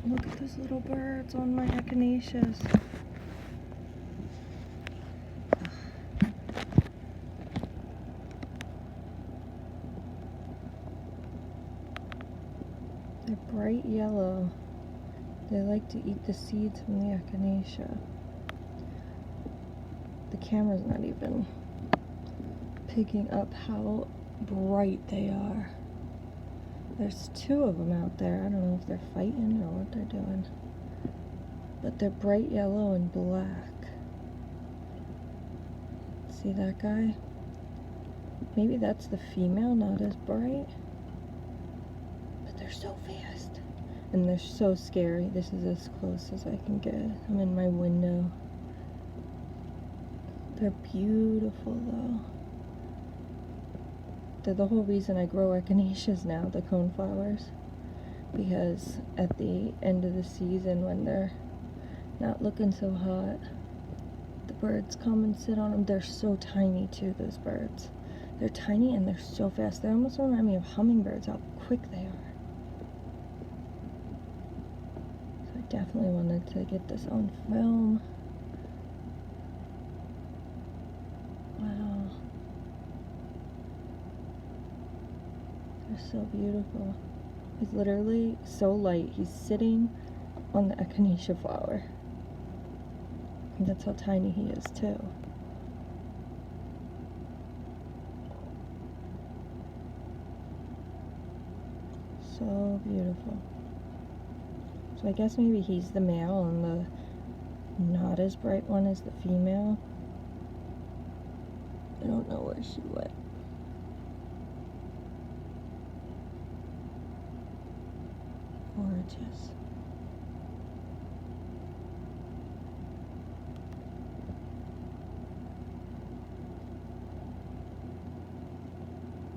Look at those little birds on my echinaceas. They're bright yellow. They like to eat the seeds from the echinacea. The camera's not even picking up how bright they are. There's two of them out there. I don't know if they're fighting or what they're doing. But they're bright yellow and black. See that guy? Maybe that's the female, not as bright. But they're so fast. And they're so scary. This is as close as I can get. I'm in my window. They're beautiful though. They're the whole reason I grow echinaceas now, the coneflowers. Because at the end of the season, when they're not looking so hot, the birds come and sit on them. They're so tiny too, those birds. They're tiny and they're so fast. They almost remind me of hummingbirds, how quick they are. So I definitely wanted to get this on film. Wow. They're so beautiful. He's literally so light. He's sitting on the echinacea flower. And that's how tiny he is too. So beautiful. So I guess maybe he's the male and the not as bright one is the female. I don't know where she went. Gorgeous.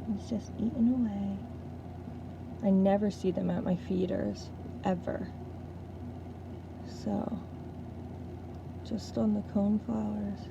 He's just eating away. I never see them at my feeders, ever. So, just on the coneflowers.